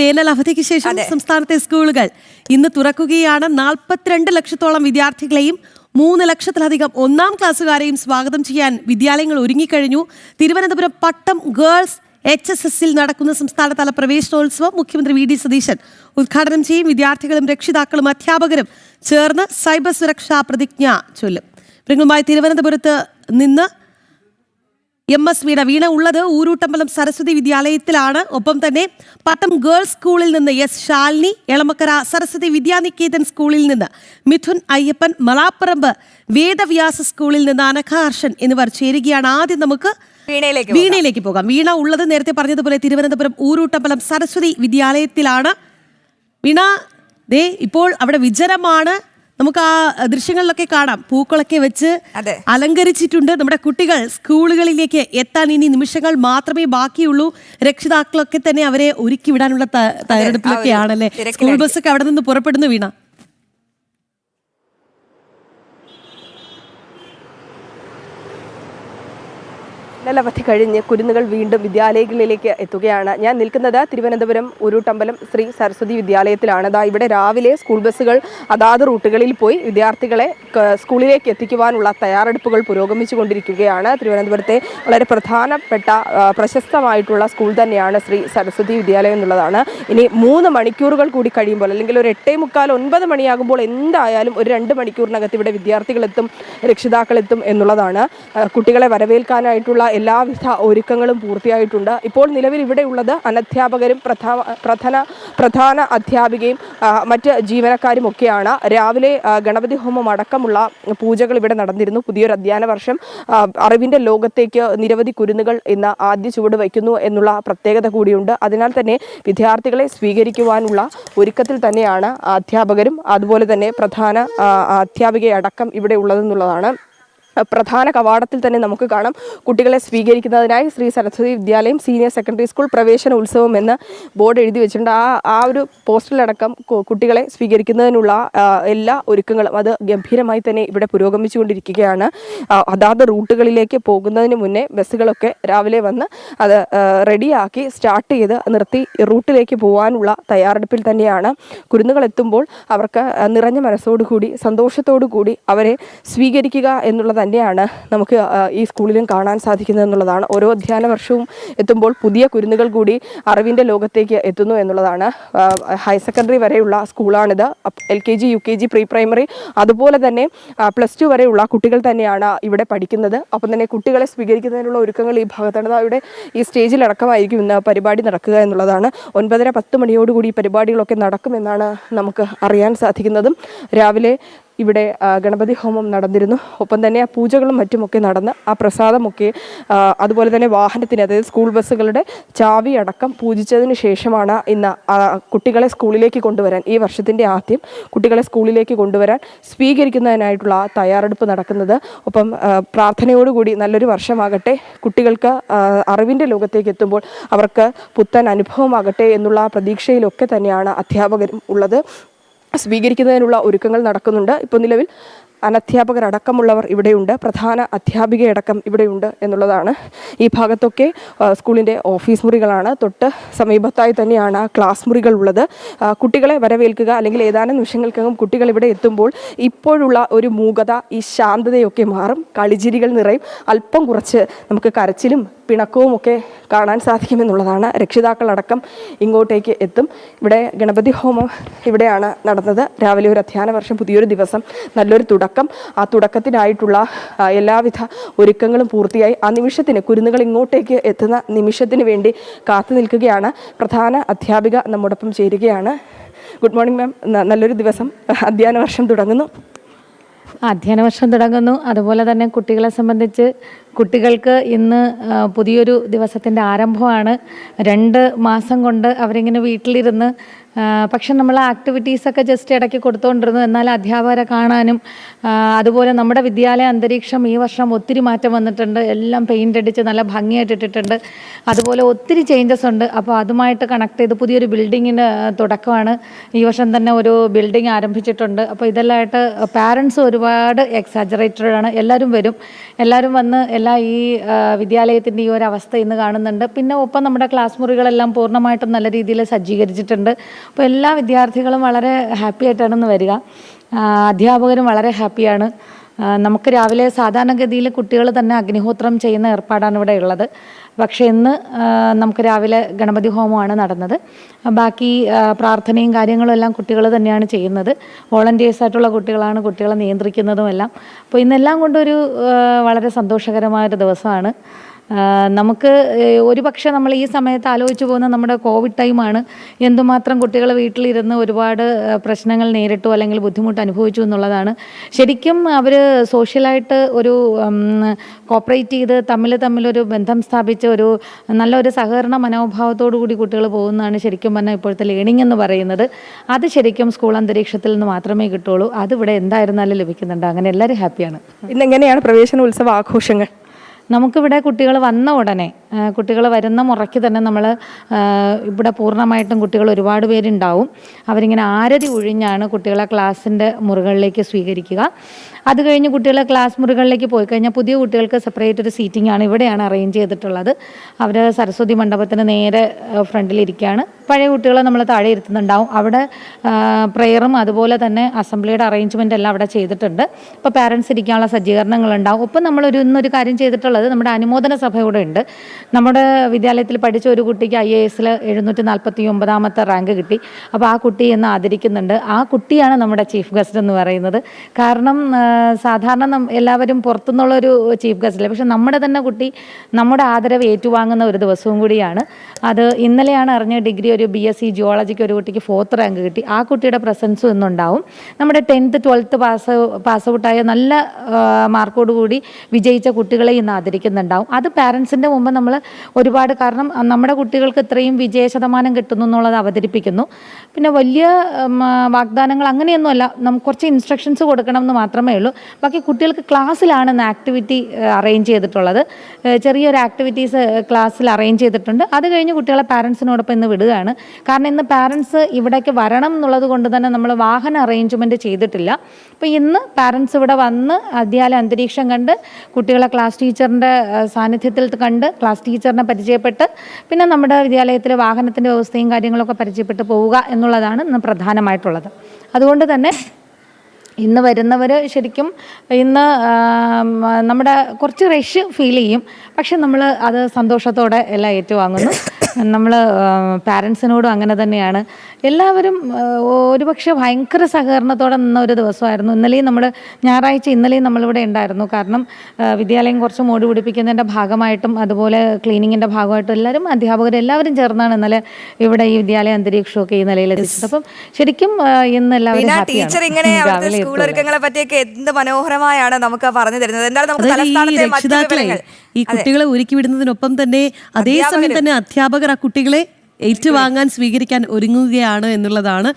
വേനൽ അവധിക്ക് ശേഷം സംസ്ഥാനത്തെ സ്കൂളുകൾ ഇന്ന് തുറക്കുകയാണ്. 42 ലക്ഷത്തോളം വിദ്യാർത്ഥികളെയും 3 ലക്ഷത്തിലധികം ഒന്നാം ക്ലാസ്സുകാരെയും സ്വാഗതം ചെയ്യാൻ വിദ്യാലയങ്ങൾ ഒരുങ്ങിക്കഴിഞ്ഞു. തിരുവനന്തപുരം പട്ടം ഗേൾസ് HSSൽ നടക്കുന്ന സംസ്ഥാനതല പ്രവേശനോത്സവം മുഖ്യമന്ത്രി വി ഡി സതീശൻ ഉദ്ഘാടനം ചെയ്യും. വിദ്യാർത്ഥികളും രക്ഷിതാക്കളും അധ്യാപകരും ചേർന്ന് സൈബർ സുരക്ഷാ പ്രതിജ്ഞ ചൊല്ലും. വിവരങ്ങളുമായി തിരുവനന്തപുരത്ത് നിന്ന് MS വീണ ഉള്ളത് ഊരൂട്ടമ്പലം സരസ്വതി വിദ്യാലയത്തിലാണ്. ഒപ്പം തന്നെ പട്ടം ഗേൾസ് സ്കൂളിൽ നിന്ന് S ശാലിനി, എളമക്കര സരസ്വതി വിദ്യാനികേതൻ സ്കൂളിൽ നിന്ന് മിഥുൻ അയ്യപ്പൻ, മലാപ്പറമ്പ് വേദവ്യാസ സ്കൂളിൽ നിന്ന് അനഘ ഹർഷൻ എന്നിവർ ചേരുകയാണ്. ആദ്യം നമുക്ക് വീണയിലേക്ക് പോകാം. വീണ ഉള്ളത് നേരത്തെ പറഞ്ഞതുപോലെ തിരുവനന്തപുരം ഊരൂട്ടമ്പലം സരസ്വതി വിദ്യാലയത്തിലാണ്. വീണ ഇപ്പോൾ അവിടെ വിജനമാണ്. നമുക്ക് ആ ദൃശ്യങ്ങളിലൊക്കെ കാണാം, പൂക്കളൊക്കെ വെച്ച് അലങ്കരിച്ചിട്ടുണ്ട്. നമ്മുടെ കുട്ടികൾ സ്കൂളുകളിലേക്ക് എത്താൻ ഇനി നിമിഷങ്ങൾ മാത്രമേ ബാക്കിയുള്ളൂ. രക്ഷിതാക്കളൊക്കെ തന്നെ അവരെ ഒരുക്കി വിടാനുള്ള തയ്യാറെടുപ്പിലൊക്കെയാണല്ലേ. സ്കൂൾ ബസ്സൊക്കെ അവിടെ നിന്ന് പുറപ്പെടുന്നു. വീണ, അവധി കഴിഞ്ഞ് കുരുന്നുകൾ വീണ്ടും വിദ്യാലയങ്ങളിലേക്ക് എത്തുകയാണ്. ഞാൻ നിൽക്കുന്നത് തിരുവനന്തപുരം ഊരൂട്ടമ്പലം ശ്രീ സരസ്വതി വിദ്യാലയത്തിലാണ്. ഇവിടെ രാവിലെ സ്കൂൾ ബസ്സുകൾ അതാത് റൂട്ടുകളിൽ പോയി വിദ്യാർത്ഥികളെ സ്കൂളിലേക്ക് എത്തിക്കുവാനുള്ള തയ്യാറെടുപ്പുകൾ പുരോഗമിച്ചു കൊണ്ടിരിക്കുകയാണ്. തിരുവനന്തപുരത്തെ വളരെ പ്രധാനപ്പെട്ട പ്രശസ്തമായിട്ടുള്ള സ്കൂൾ തന്നെയാണ് ശ്രീ സരസ്വതി വിദ്യാലയം എന്നുള്ളതാണ്. ഇനി 3 മണിക്കൂറുകൾ കൂടി കഴിയുമ്പോൾ, അല്ലെങ്കിൽ ഒരു 8:45 9 മണിയാകുമ്പോൾ എന്തായാലും ഒരു 2 മണിക്കൂറിനകത്ത് ഇവിടെ വിദ്യാർത്ഥികളെത്തും, രക്ഷിതാക്കളെത്തും എന്നുള്ളതാണ്. കുട്ടികളെ വരവേൽക്കാനായിട്ടുള്ള എല്ലാവിധ ഒരുക്കങ്ങളും പൂർത്തിയായിട്ടുണ്ട്. ഇപ്പോൾ നിലവിൽ ഇവിടെ ഉള്ളത് അനധ്യാപകരും പ്രധാന അധ്യാപികയും മറ്റ് ജീവനക്കാരും ഒക്കെയാണ്. രാവിലെ ഗണപതി ഹോമം അടക്കമുള്ള പൂജകൾ ഇവിടെ നടന്നിരുന്നു. പുതിയൊരു അധ്യയന വർഷം, അറിവിൻ്റെ ലോകത്തേക്ക് നിരവധി കുരുന്നുകൾ ഇന്ന് ആദ്യ ചുവട് വയ്ക്കുന്നു എന്നുള്ള പ്രത്യേകത കൂടിയുണ്ട്. അതിനാൽ തന്നെ വിദ്യാർത്ഥികളെ സ്വീകരിക്കുവാനുള്ള ഒരുക്കത്തിൽ തന്നെയാണ് അധ്യാപകരും അതുപോലെ തന്നെ പ്രധാന അധ്യാപികയടക്കം ഇവിടെ ഉള്ളതെന്നുള്ളതാണ്. പ്രധാന കവാടത്തിൽ തന്നെ നമുക്ക് കാണാം, കുട്ടികളെ സ്വീകരിക്കുന്നതിനായി ശ്രീ സരസ്വതി വിദ്യാലയം സീനിയർ സെക്കൻഡറി സ്കൂൾ പ്രവേശന ഉത്സവം എന്ന് ബോർഡ് എഴുതി വെച്ചിട്ടുണ്ട്. ആ ഒരു പോസ്റ്ററിലടക്കം കുട്ടികളെ സ്വീകരിക്കുന്നതിനുള്ള എല്ലാ ഒരുക്കങ്ങളും അത് ഗംഭീരമായി തന്നെ ഇവിടെ പുരോഗമിച്ചുകൊണ്ടിരിക്കുകയാണ്. അതാത് റൂട്ടുകളിലേക്ക് പോകുന്നതിന് മുന്നേ ബസ്സുകളൊക്കെ രാവിലെ വന്ന് അത് റെഡിയാക്കി സ്റ്റാർട്ട് ചെയ്ത് നിർത്തി റൂട്ടിലേക്ക് പോകാനുള്ള തയ്യാറെടുപ്പിൽ തന്നെയാണ്. കുരുന്നുകൾ എത്തുമ്പോൾ അവർക്ക് നിറഞ്ഞ മനസ്സോടുകൂടി സന്തോഷത്തോടു കൂടി അവരെ സ്വീകരിക്കുക എന്നുള്ളത് തന്നെയാണ് നമുക്ക് ഈ സ്കൂളിലും കാണാൻ സാധിക്കുന്നത് എന്നുള്ളതാണ്. ഓരോ അധ്യയന വർഷവും എത്തുമ്പോൾ പുതിയ കുരുന്നുകൾ കൂടി അറിവിൻ്റെ ലോകത്തേക്ക് എത്തുന്നു എന്നുള്ളതാണ്. ഹയർ സെക്കൻഡറി വരെയുള്ള സ്കൂളാണിത്. LKG UKG പ്രീ പ്രൈമറി അതുപോലെ തന്നെ +2 വരെയുള്ള കുട്ടികൾ തന്നെയാണ് ഇവിടെ പഠിക്കുന്നത്. അപ്പം തന്നെ കുട്ടികളെ സ്വീകരിക്കുന്നതിനുള്ള ഒരുക്കങ്ങൾ ഈ ഭാഗത്താണ്. ഇവിടെ ഈ സ്റ്റേജിലടക്കമായിരിക്കും ഇന്ന് പരിപാടി നടക്കുക എന്നുള്ളതാണ്. 9:30-10 മണിയോടുകൂടി പരിപാടികളൊക്കെ നടക്കുമെന്നാണ് നമുക്ക് അറിയാൻ സാധിക്കുന്നതും. രാവിലെ ഇവിടെ ഗണപതി ഹോമം നടന്നിരുന്നു. ഒപ്പം തന്നെ ആ പൂജകളും മറ്റുമൊക്കെ നടന്ന് ആ പ്രസാദമൊക്കെ അതുപോലെ തന്നെ വാഹനത്തിന്, അതായത് സ്കൂൾ ബസ്സുകളുടെ ചാവി അടക്കം പൂജിച്ചതിന് ശേഷമാണ് ഇന്ന് കുട്ടികളെ സ്കൂളിലേക്ക് കൊണ്ടുവരാൻ, ഈ വർഷത്തിൻ്റെ ആദ്യം കുട്ടികളെ സ്കൂളിലേക്ക് കൊണ്ടുവരാൻ സ്വീകരിക്കുന്നതിനായിട്ടുള്ള തയ്യാറെടുപ്പ് നടക്കുന്നത്. ഒപ്പം പ്രാർത്ഥനയോടുകൂടി നല്ലൊരു വർഷമാകട്ടെ, കുട്ടികൾക്ക് അറിവിൻ്റെ ലോകത്തേക്ക് എത്തുമ്പോൾ അവർക്ക് പുത്തൻ അനുഭവമാകട്ടെ എന്നുള്ള പ്രതീക്ഷയിലൊക്കെ തന്നെയാണ് അധ്യാപകരും ഉള്ളത്. സ്വീകരിക്കുന്നതിനുള്ള ഒരുക്കങ്ങൾ നടക്കുന്നുണ്ട്. ഇപ്പോൾ നിലവിൽ അനധ്യാപകരടക്കമുള്ളവർ ഇവിടെയുണ്ട്, പ്രധാന അധ്യാപികയടക്കം ഇവിടെയുണ്ട് എന്നുള്ളതാണ്. ഈ ഭാഗത്തൊക്കെ സ്കൂളിൻ്റെ ഓഫീസ് മുറികളാണ്. തൊട്ട് സമീപത്തായി തന്നെയാണ് ക്ലാസ് മുറികൾ ഉള്ളത്. കുട്ടികളെ വരവേൽക്കുക, അല്ലെങ്കിൽ ഏതാനും നിമിഷങ്ങൾക്കകം കുട്ടികൾ ഇവിടെ എത്തുമ്പോൾ ഇപ്പോഴുള്ള ഒരു മൂകത, ഈ ശാന്തതയൊക്കെ മാറും, കളിചിരികൾ നിറയും. അല്പം കുറച്ച് നമുക്ക് കരച്ചിലും പിണക്കവും ഒക്കെ കാണാൻ സാധിക്കുമെന്നുള്ളതാണ്. രക്ഷിതാക്കളടക്കം ഇങ്ങോട്ടേക്ക് എത്തും. ഇവിടെ ഗണപതി ഹോമം ഇവിടെയാണ് നടന്നത്. രാവിലെ ഒരു അധ്യയന വർഷം, പുതിയൊരു ദിവസം, നല്ലൊരു തുടക്കം. ആ തുടക്കത്തിനായിട്ടുള്ള എല്ലാവിധ ഒരുക്കങ്ങളും പൂർത്തിയായി. ആ നിമിഷത്തിന്, കുരുന്നുകൾ ഇങ്ങോട്ടേക്ക് എത്തുന്ന നിമിഷത്തിന് വേണ്ടി കാത്തു നിൽക്കുകയാണ്. പ്രധാന അധ്യാപിക നമ്മോടൊപ്പം ചേരുകയാണ്. Good morning ma'am. നല്ലൊരു ദിവസം, അധ്യയന വർഷം തുടങ്ങുന്നു. അധ്യയന വർഷം തുടങ്ങുന്നു. അതുപോലെ തന്നെ കുട്ടികളെ സംബന്ധിച്ച് കുട്ടികൾക്ക് ഇന്ന് പുതിയൊരു ദിവസത്തിൻ്റെ ആരംഭമാണ്. 2 മാസം കൊണ്ട് അവരിങ്ങനെ വീട്ടിലിരുന്ന്, പക്ഷെ നമ്മൾ ആക്ടിവിറ്റീസൊക്കെ ജസ്റ്റ് ഇടയ്ക്ക് കൊടുത്തുകൊണ്ടിരുന്നു. എന്നാൽ അധ്യാപകരെ കാണാനും അതുപോലെ നമ്മുടെ വിദ്യാലയ അന്തരീക്ഷം ഈ വർഷം ഒത്തിരി മാറ്റം വന്നിട്ടുണ്ട്. എല്ലാം പെയിൻ്റ് അടിച്ച് നല്ല ഭംഗിയായിട്ട് ഇട്ടിട്ടുണ്ട്. അതുപോലെ ഒത്തിരി ചേഞ്ചസ് ഉണ്ട്. അപ്പോൾ അതുമായിട്ട് കണക്ട് ചെയ്ത് പുതിയൊരു ബിൽഡിങ്ങിന് തുടക്കമാണ്. ഈ വർഷം തന്നെ ഒരു ബിൽഡിംഗ് ആരംഭിച്ചിട്ടുണ്ട്. അപ്പോൾ ഇതെല്ലാമായിട്ട് പാരൻസ് ഒരുപാട് എക്സാജറേറ്റഡ് ആണ്. എല്ലാവരും വരും, എല്ലാവരും വന്ന് എല്ലാ ഈ വിദ്യാലയത്തിൻ്റെ ഈ ഒരു അവസ്ഥ ഇന്ന് കാണുന്നുണ്ട്. പിന്നെ ഒപ്പം നമ്മുടെ ക്ലാസ് മുറികളെല്ലാം പൂർണ്ണമായിട്ടും നല്ല രീതിയിൽ സജ്ജീകരിച്ചിട്ടുണ്ട്. അപ്പോൾ എല്ലാ വിദ്യാർത്ഥികളും വളരെ ഹാപ്പി ആയിട്ടാണ് ഇന്ന് വരിക. അധ്യാപകരും വളരെ ഹാപ്പിയാണ്. നമുക്ക് രാവിലെ സാധാരണഗതിയിൽ കുട്ടികൾ തന്നെ അഗ്നിഹോത്രം ചെയ്യുന്ന ഏർപ്പാടാണ് ഇവിടെ ഉള്ളത്. പക്ഷേ ഇന്ന് നമുക്ക് രാവിലെ ഗണപതി ഹോമമാണ് നടന്നത്. ബാക്കി പ്രാർത്ഥനയും കാര്യങ്ങളും എല്ലാം കുട്ടികൾ തന്നെയാണ് ചെയ്യുന്നത്. വോളണ്ടിയേഴ്സായിട്ടുള്ള കുട്ടികളാണ് കുട്ടികളെ നിയന്ത്രിക്കുന്നതും എല്ലാം. അപ്പോൾ ഇന്നെല്ലാം കൊണ്ടൊരു വളരെ സന്തോഷകരമായൊരു ദിവസമാണ്. നമുക്ക് ഒരുപക്ഷെ നമ്മൾ ഈ സമയത്ത് ആലോചിച്ച് പോകുന്ന നമ്മുടെ കോവിഡ് ടൈമാണ്. എന്തുമാത്രം കുട്ടികൾ വീട്ടിലിരുന്ന് ഒരുപാട് പ്രശ്നങ്ങൾ നേരിട്ടു അല്ലെങ്കിൽ ബുദ്ധിമുട്ട് അനുഭവിച്ചു എന്നുള്ളതാണ്. ശരിക്കും അവർ സോഷ്യലായിട്ട് ഒരു കോപ്പറേറ്റ് ചെയ്ത് തമ്മിലൊരു ബന്ധം സ്ഥാപിച്ച് ഒരു നല്ലൊരു സഹകരണ മനോഭാവത്തോടു കൂടി കുട്ടികൾ പോകുന്നതാണ് ശരിക്കും പറഞ്ഞാൽ ഇപ്പോഴത്തെ ലേണിംഗ് എന്ന് പറയുന്നത്. അത് ശരിക്കും സ്കൂൾ അന്തരീക്ഷത്തിൽ നിന്ന് മാത്രമേ കിട്ടുള്ളൂ. അതിവിടെ എന്തായിരുന്നാലും ലഭിക്കുന്നുണ്ട്. അങ്ങനെ എല്ലാവരും ഹാപ്പിയാണ്. ഇന്നെങ്ങനെയാണ് പ്രവേശനോത്സവ ആഘോഷങ്ങൾ? നമുക്കിവിടെ കുട്ടികൾ വന്ന ഉടനെ കുട്ടികൾ വരുന്ന മുറയ്ക്ക് തന്നെ നമ്മൾ ഇവിടെ പൂർണ്ണമായിട്ടും കുട്ടികൾ ഒരുപാട് പേരുണ്ടാവും. അവരിങ്ങനെ ആരതി ഒഴിഞ്ഞാണ് കുട്ടികളെ ക്ലാസ്സിൻ്റെ മുറികളിലേക്ക് സ്വീകരിക്കുക. അത് കഴിഞ്ഞ് കുട്ടികളെ ക്ലാസ് മുറികളിലേക്ക് പോയി കഴിഞ്ഞാൽ പുതിയ കുട്ടികൾക്ക് സെപ്പറേറ്റ് ഒരു സീറ്റിംഗ് ആണ് ഇവിടെയാണ് അറേഞ്ച് ചെയ്തിട്ടുള്ളത്. അവർ സരസ്വതി മണ്ഡപത്തിന് നേരെ ഫ്രണ്ടിലിരിക്കുകയാണ്. പഴയ കുട്ടികളെ നമ്മൾ താഴെ ഇരുത്തുന്നുണ്ടാവും. അവിടെ പ്രെയറും അതുപോലെ തന്നെ അസംബ്ലിയുടെ അറേഞ്ച്മെൻ്റ് എല്ലാം അവിടെ ചെയ്തിട്ടുണ്ട്. ഇപ്പോൾ പാരൻസ് ഇരിക്കാനുള്ള സജ്ജീകരണങ്ങളുണ്ടാവും. ഒപ്പം നമ്മൾ ഇന്നൊരു കാര്യം ചെയ്തിട്ടുള്ളത് നമ്മുടെ അനുമോദന സഭ ഇവിടെ ഉണ്ട്. നമ്മുടെ വിദ്യാലയത്തിൽ പഠിച്ച ഒരു കുട്ടിക്ക് IAS 749ാമത്തെ റാങ്ക് കിട്ടി. അപ്പോൾ ആ കുട്ടി ഇന്ന് ആദരിക്കുന്നുണ്ട്. ആ കുട്ടിയാണ് നമ്മുടെ ചീഫ് ഗസ്റ്റ് എന്ന് പറയുന്നത്. കാരണം സാധാരണ എല്ലാവരും പുറത്തുനിന്നുള്ളൊരു ചീഫ് ഗസ്റ്റ് അല്ലേ, പക്ഷെ നമ്മുടെ തന്നെ കുട്ടി നമ്മുടെ ആദരവ് ഏറ്റുവാങ്ങുന്ന ഒരു ദിവസവും കൂടിയാണ്. അത് ഇന്നലെയാണ് അറിഞ്ഞ ഡിഗ്രി ഒരു BSc ജിയോളജിക്ക് ഒരു കുട്ടിക്ക് 4th റാങ്ക് കിട്ടി. ആ കുട്ടിയുടെ പ്രസൻസും ഇന്നുണ്ടാവും. നമ്മുടെ 10th 12th പാസ് ഔട്ടായ നല്ല മാർക്കോടുകൂടി വിജയിച്ച കുട്ടികളെ ഇന്ന് ആദരിക്കുന്നുണ്ടാവും. അത് പാരൻസിൻ്റെ മുമ്പ് നമ്മൾ ഒരുപാട്, കാരണം നമ്മുടെ കുട്ടികൾക്ക് ഇത്രയും വിജയ ശതമാനം കിട്ടുന്നു എന്നുള്ളത് അവതരിപ്പിക്കുന്നു. പിന്നെ വലിയ വാഗ്ദാനങ്ങൾ അങ്ങനെയൊന്നുമല്ല, നമുക്ക് കുറച്ച് ഇൻസ്ട്രക്ഷൻസ് കൊടുക്കണം എന്ന് മാത്രമേ ഉള്ളൂ. ബാക്കി കുട്ടികൾക്ക് ക്ലാസ്സിലാണ് ഇന്ന് ആക്ടിവിറ്റി അറേഞ്ച് ചെയ്തിട്ടുള്ളത്. ചെറിയൊരു ആക്ടിവിറ്റീസ് ക്ലാസ്സിൽ അറേഞ്ച് ചെയ്തിട്ടുണ്ട്. അത് കഴിഞ്ഞ് കുട്ടികളെ പാരൻസിനോടൊപ്പം ഇന്ന് വിടുകയാണ്. കാരണം ഇന്ന് പാരൻസ് ഇവിടേക്ക് വരണം എന്നുള്ളത് കൊണ്ട് തന്നെ നമ്മൾ വാഹന അറേഞ്ച്മെൻറ്റ് ചെയ്തിട്ടില്ല. അപ്പോൾ ഇന്ന് പാരൻസ് ഇവിടെ വന്ന് വിദ്യാലയ അന്തരീക്ഷം കണ്ട് കുട്ടികളെ ക്ലാസ് ടീച്ചറിൻ്റെ സാന്നിധ്യത്തിൽ കണ്ട് ക്ലാസ് ടീച്ചറിനെ പരിചയപ്പെട്ട് പിന്നെ നമ്മുടെ വിദ്യാലയത്തിലെ വാഹനത്തിൻ്റെ വ്യവസ്ഥയും കാര്യങ്ങളൊക്കെ പരിചയപ്പെട്ട് പോവുക എന്നുള്ളതാണ് ഇന്ന് പ്രധാനമായിട്ടുള്ളത്. അതുകൊണ്ട് തന്നെ ഇന്ന് വരുന്നവർ ശരിക്കും ഇന്ന് നമ്മുടെ കുറച്ച് റഷ് ഫീൽ ചെയ്യും. പക്ഷെ നമ്മൾ അത് സന്തോഷത്തോടെ എല്ലാം ഏറ്റുവാങ്ങുന്നു. നമ്മൾ പാരൻസിനോടും അങ്ങനെ തന്നെയാണ്. എല്ലാവരും ഒരുപക്ഷെ ഭയങ്കര സഹകരണത്തോടെ നിന്ന ഒരു ദിവസമായിരുന്നു. ഇന്നലെയും ഇന്നലെയും നമ്മളിവിടെ ഉണ്ടായിരുന്നു. കാരണം വിദ്യാലയം കുറച്ച് മോടി പിടിപ്പിക്കുന്നതിൻ്റെ ഭാഗമായിട്ടും അതുപോലെ ക്ലീനിങ്ങിൻ്റെ ഭാഗമായിട്ടും അധ്യാപകരെല്ലാവരും ചേർന്നാണ് ഇന്നലെ ഇവിടെ ഈ വിദ്യാലയ അന്തരീക്ഷമൊക്കെ ഈ നിലയിൽ എത്തിച്ചത്. അപ്പം ശരിക്കും ഇന്ന് എല്ലാവരും ഹാപ്പിയാണ്. സ്കൂളൊരുക്കങ്ങളെ പറ്റിയൊക്കെ എന്ത് മനോഹരമായാണ് നമുക്ക് പറഞ്ഞു തരുന്നത്. എന്തായാലും നമുക്ക് തലസ്ഥാനത്തെ മറ്റു വിവരങ്ങൾ ഈ കുട്ടികളെ ഒരുക്കി വിടുന്നതിനൊപ്പം തന്നെ അതേസമയം തന്നെ അധ്യാപകർ ആ കുട്ടികളെ ഏറ്റുവാങ്ങാൻ സ്വീകരിക്കാൻ ഒരുങ്ങുകയാണ് എന്നുള്ളതാണ്